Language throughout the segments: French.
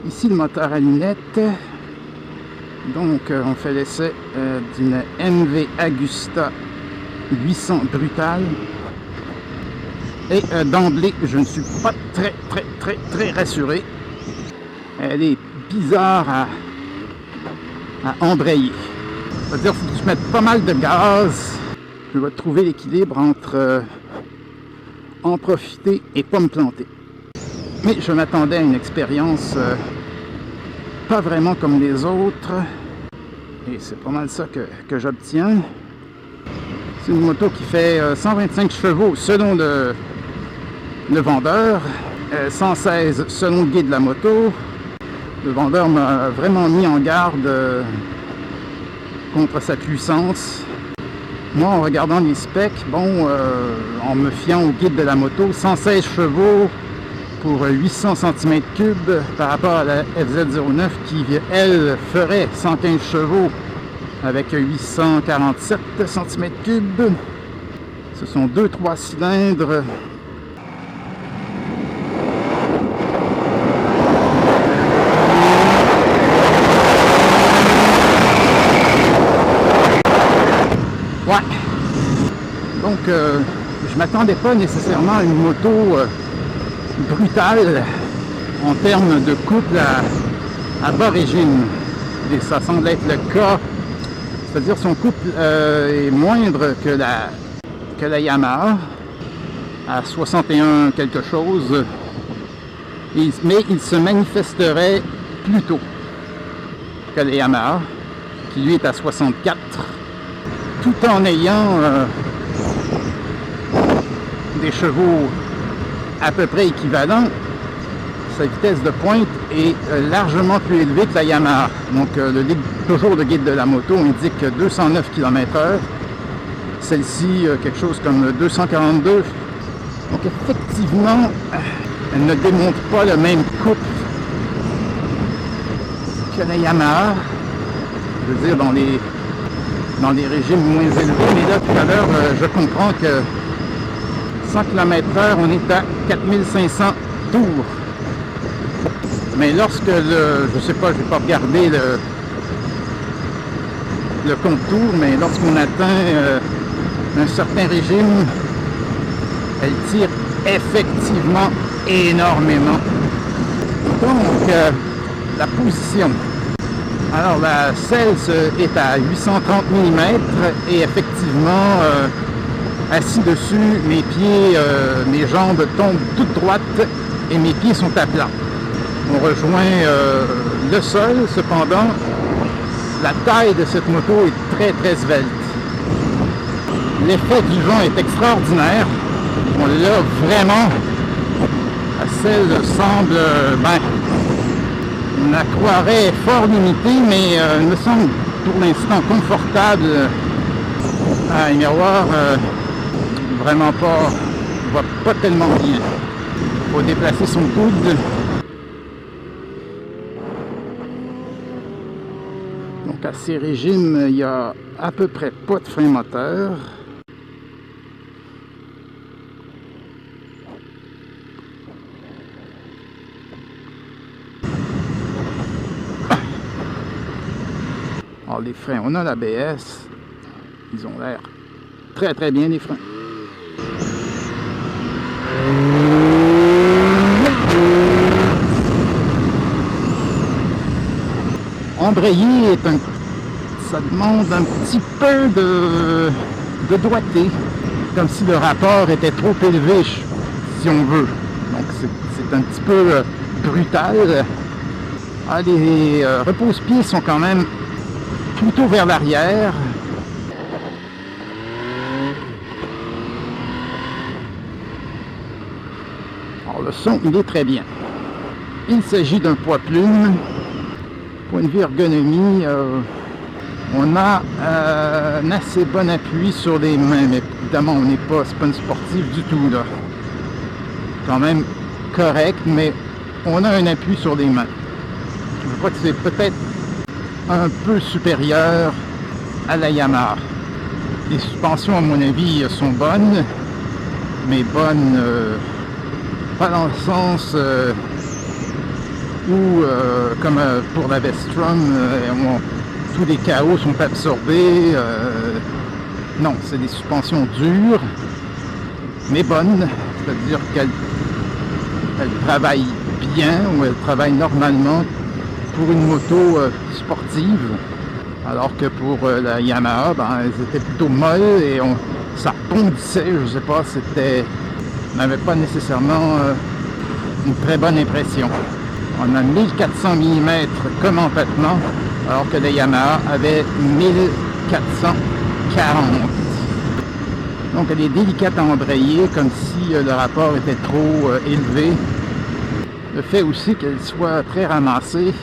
Ici le moteur à lunettes. Donc on fait l'essai d'une MV Agusta 800 Brutal. Et d'emblée, je ne suis pas très rassuré. Elle est bizarre à embrayer. C'est-à-dire qu'il faut que je mette pas mal de gaz. Je vais trouver l'équilibre entre en profiter et pas me planter. Mais je m'attendais à une expérience pas vraiment comme les autres. Et c'est pas mal ça que j'obtiens. C'est une moto qui fait 125 chevaux selon le vendeur, 116 selon le guide de la moto. Le vendeur m'a vraiment mis en garde contre sa puissance. Moi, en regardant les specs, bon, en me fiant au guide de la moto, 116 chevaux pour 800 cm3 par rapport à la FZ09 qui, elle, ferait 115 chevaux avec 847 cm3. Ce sont 2-3 cylindres. Ouais. Donc, je m'attendais pas nécessairement à une moto brutale en termes de couple à bas régime. Et ça semble être le cas. C'est-à-dire son couple est moindre que la Yamaha, à 61 quelque chose. Mais il se manifesterait plus tôt que la Yamaha, qui lui est à 64. Tout en ayant des chevaux à peu près équivalents, sa vitesse de pointe est largement plus élevée que la Yamaha. Donc toujours le guide de la moto indique 209 km/h. Celle-ci, quelque chose comme 242. Donc effectivement, elle ne démontre pas le même couple que la Yamaha. Je veux dire, dans les régimes moins élevés, mais là tout à l'heure je comprends que 100 km/h on est à 4500 tours. Mais lorsque je sais pas, je vais pas regarder le compte tour, mais lorsqu'on atteint un certain régime, elle tire effectivement énormément. Donc la position. Alors la selle est à 830 mm et effectivement, assis dessus, mes pieds, mes jambes tombent toutes droites et mes pieds sont à plat. On rejoint le sol, cependant, la taille de cette moto est très svelte. L'effet du vent est extraordinaire. On l'a vraiment. La selle semble, on la croirait fort limitée, mais elle me semble pour l'instant confortable. Les miroirs, vraiment pas, va pas tellement bien. Il faut déplacer son coude. Donc à ces régimes, il n'y a à peu près pas de frein moteur. Alors les freins, on a l'ABS, ils ont l'air très bien les freins. Embrayer ça demande un petit peu de doigté, comme si le rapport était trop élevé, si on veut. Donc c'est un petit peu brutal. Les repose-pieds sont quand même plutôt vers l'arrière. Alors le son, il est très bien. Il s'agit d'un poids plume. Point de vue ergonomie, on a un assez bon appui sur les mains, mais évidemment c'est pas une sportive du tout là. Quand même correct, mais on a un appui sur les mains. Je crois que c'est peut-être un peu supérieur à la Yamaha. Les suspensions à mon avis sont bonnes, mais bonnes pas dans le sens ou comme pour la Vestrom, tous les chaos sont absorbés. Non, c'est des suspensions dures, mais bonnes, c'est-à-dire qu'elles travaillent bien ou elles travaillent normalement pour une moto sportive, alors que pour la Yamaha, elles étaient plutôt molles et ça bondissait, je sais pas, n'avait pas nécessairement une très bonne impression. On a 1400 mm comme empattement, alors que la Yamaha avait 1440. Donc elle est délicate à embrayer, comme si le rapport était trop élevé. Le fait aussi qu'elle soit très ramassée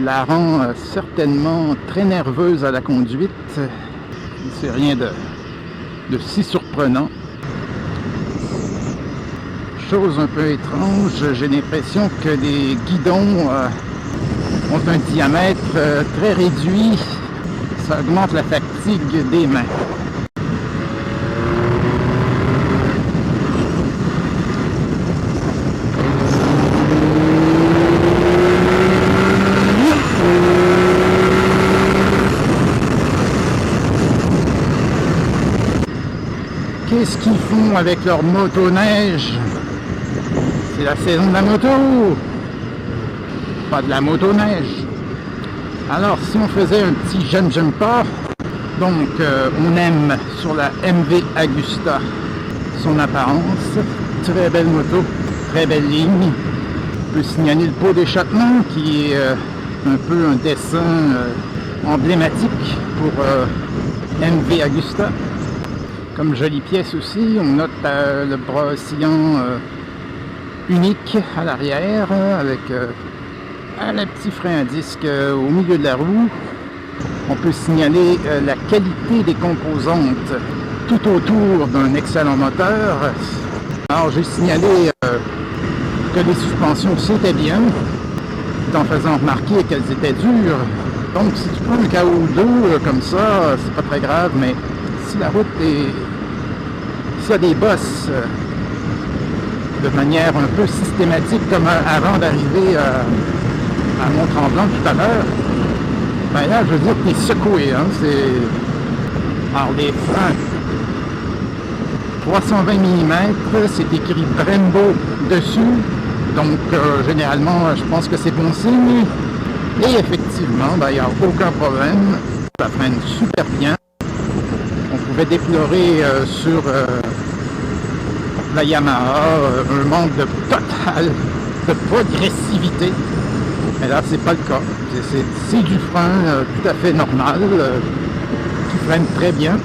la rend certainement très nerveuse à la conduite. C'est rien de si surprenant. Chose un peu étrange, j'ai l'impression que les guidons ont un diamètre très réduit. Ça augmente la fatigue des mains. Qu'est-ce qu'ils font avec leur motoneige? C'est la saison de la moto, pas de la motoneige. Alors si on faisait un petit j'aime pas, donc on aime sur la MV Agusta son apparence, très belle moto, très belle ligne. On peut signaler le pot d'échappement qui est un peu un dessin emblématique pour MV Agusta. Comme jolie pièce aussi, on note le bras oscillant unique à l'arrière avec un petit frein à disque au milieu de la roue. On peut signaler la qualité des composantes tout autour d'un excellent moteur. Alors j'ai signalé que les suspensions c'était bien, tout en faisant remarquer qu'elles étaient dures. Donc si tu prends un KO2 comme ça, c'est pas très grave, mais si la route est... s'il y a des bosses de manière un peu systématique comme avant d'arriver à Mont-Tremblant tout à l'heure, ben là je veux dire que t'es secoué, hein, alors les freins 320 mm, c'est écrit Brembo dessus, donc généralement je pense que c'est bon signe, et effectivement il n'y a aucun problème, ça freine super bien. On pouvait déplorer sur la Yamaha un manque total de progressivité, mais là c'est pas le cas, c'est du frein tout à fait normal qui freine très bien.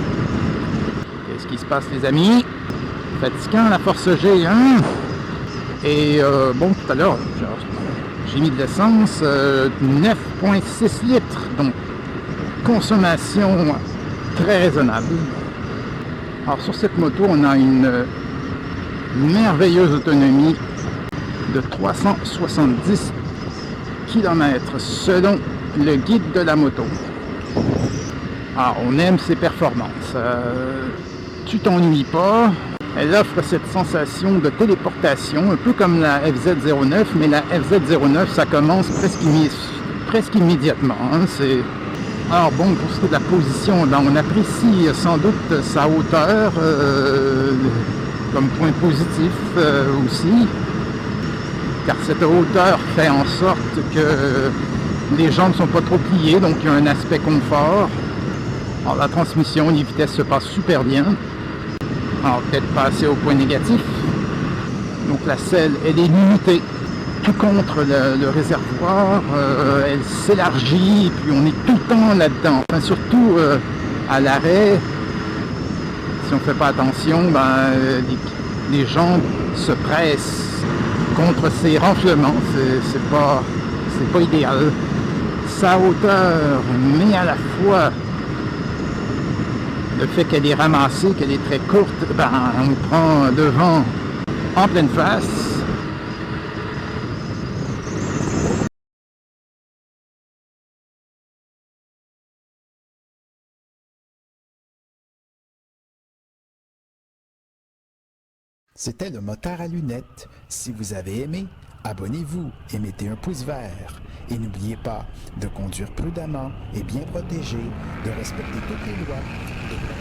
Qu'est-ce qui se passe les amis? Fatigant la Force G, hein? Et bon, tout à l'heure j'ai mis de l'essence 9,6 litres, donc consommation très raisonnable. Alors sur cette moto on a une merveilleuse autonomie de 370 km selon le guide de la moto. Alors on aime ses performances, tu t'ennuies pas, elle offre cette sensation de téléportation un peu comme la FZ09, mais la FZ09 ça commence presque immédiatement, hein, Alors bon, pour ce qui est de la position, on apprécie sans doute sa hauteur comme point positif aussi, car cette hauteur fait en sorte que les jambes ne sont pas trop pliées, donc il y a un aspect confort. Alors la transmission, les vitesses se passent super bien. Alors peut-être pas assez au point négatif. Donc la selle, elle est limitée. Tout contre le réservoir, elle s'élargit, et puis on est tout le temps là-dedans. Enfin, surtout à l'arrêt, si on ne fait pas attention, les jambes se pressent contre ces renflements. C'est pas idéal. Sa hauteur, mais à la fois le fait qu'elle est ramassée, qu'elle est très courte, on prend devant en pleine face. C'était le moteur à lunettes. Si vous avez aimé, Abonnez-vous et mettez un pouce vert. Et n'oubliez pas de conduire prudemment et bien protégé, de respecter toutes les lois, de